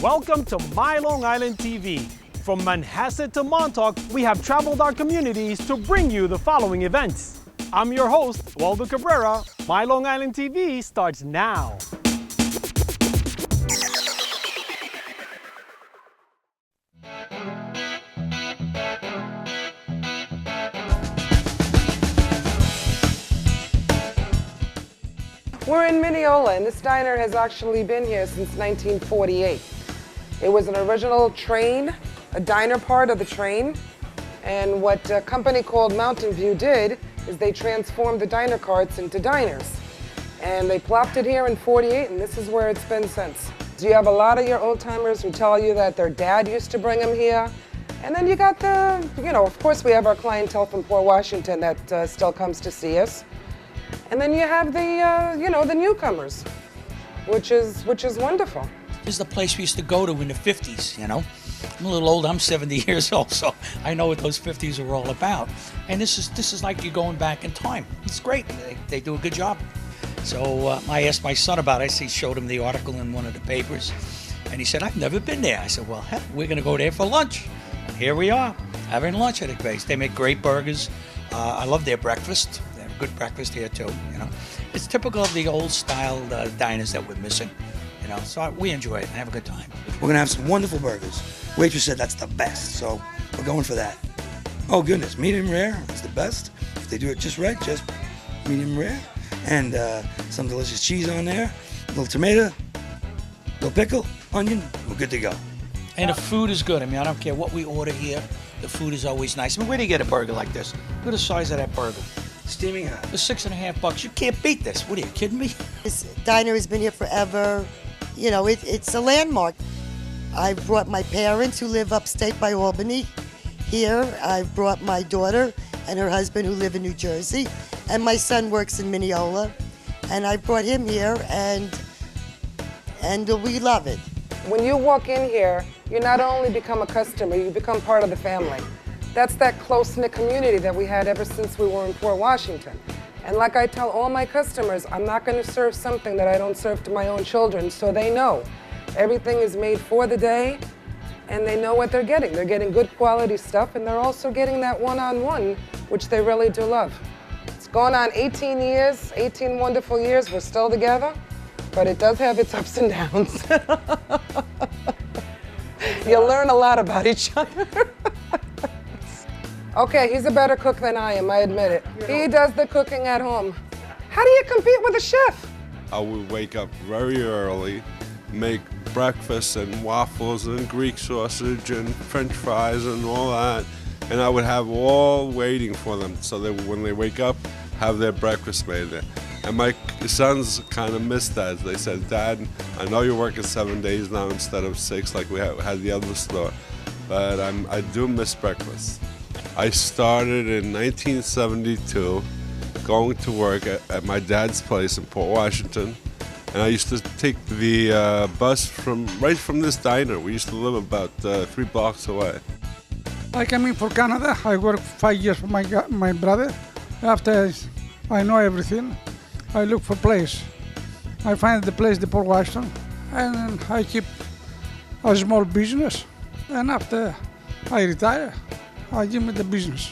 Welcome to My Long Island TV. From Manhasset to Montauk, we have traveled our communities to bring you the following events. I'm your host, Waldo Cabrera. My Long Island TV starts now. We're in Mineola, and this diner has actually been here since 1948. It was an original train, a diner part of the train, and what a company called Mountain View did is they transformed the diner carts into diners. And they plopped it here in 48, and this is where it's been since. So you have a lot of your old-timers who tell you that their dad used to bring them here. And then you got the, of course we have our clientele from Port Washington that still comes to see us. And then you have the, the newcomers, which is wonderful. This is the place we used to go to in the 50s, I'm a little old, I'm 70 years old, so I know what those 50s are all about. And this is like you're going back in time. It's great, they do a good job. So I asked my son about it. I showed him the article in one of the papers, and he said, I've never been there. I said, well, heck, we're gonna go there for lunch. And here we are, having lunch at the place. They make great burgers. I love their breakfast. They have good breakfast here too, It's typical of the old style diners that we're missing, so we enjoy it and have a good time. We're gonna have some wonderful burgers. Waitress said that's the best, so we're going for that. Oh goodness, medium rare is the best. If they do it just right, just medium rare. And some delicious cheese on there, a little tomato, a little pickle, onion, we're good to go. And the food is good. I don't care what we order here, the food is always nice. Where do you get a burger like this? Look at the size of that burger. Steaming hot. For $6.50, you can't beat this. What are you kidding me? This diner has been here forever. It's a landmark. I brought my parents who live upstate by Albany here. I brought my daughter and her husband who live in New Jersey. And my son works in Mineola. And I brought him here and we love it. When you walk in here, you not only become a customer, you become part of the family. That's that close-knit community that we had ever since we were in Port Washington. And like I tell all my customers, I'm not going to serve something that I don't serve to my own children, so they know. Everything is made for the day, and they know what they're getting. They're getting good quality stuff, and they're also getting that one-on-one, which they really do love. It's going on 18 years, 18 wonderful years. We're still together, but it does have its ups and downs. You'll learn a lot about each other. Okay, he's a better cook than I am, I admit it. He does the cooking at home. How do you compete with a chef? I would wake up very early, make breakfast and waffles and Greek sausage and French fries and all that, and I would have all waiting for them so that when they wake up, have their breakfast made there. And my sons kind of missed that. They said, Dad, I know you're working 7 days now instead of 6 like we had the other store, but I do miss breakfast. I started in 1972 going to work at my dad's place in Port Washington, and I used to take the bus right from this diner. We used to live about 3 blocks away. I came in for Canada. I worked 5 years for my brother. After I know everything, I look for place. I find the place, the Port Washington, and I keep a small business. And after I retire, I give me the business.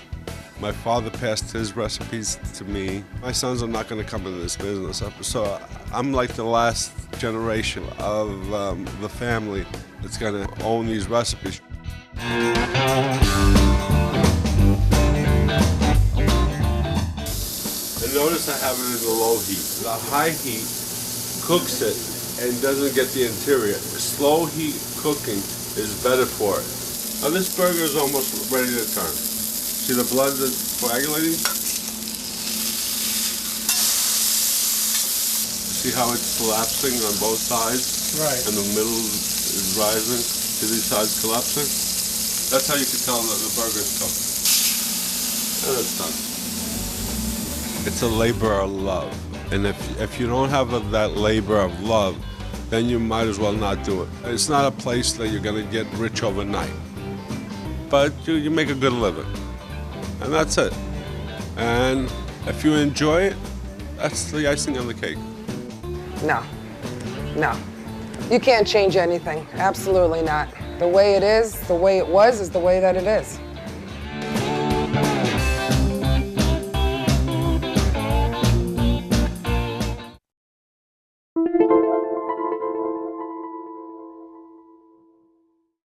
My father passed his recipes to me. My sons are not going to come into this business, so I'm like the last generation of the family that's going to own these recipes. And notice I have it in the low heat. The high heat cooks it and doesn't get the interior. Slow heat cooking is better for it. Now this burger is almost ready to turn. See the blood that's coagulating? See how it's collapsing on both sides? Right. And the middle is rising. See these sides collapsing? That's how you can tell that the burger's cooked. And it's done. It's a labor of love. And if you don't have that labor of love, then you might as well not do it. It's not a place that you're going to get rich overnight. But you make a good living. And that's it. And if you enjoy it, that's the icing on the cake. No. You can't change anything. Absolutely not. The way it is, the way it was, is the way that it is.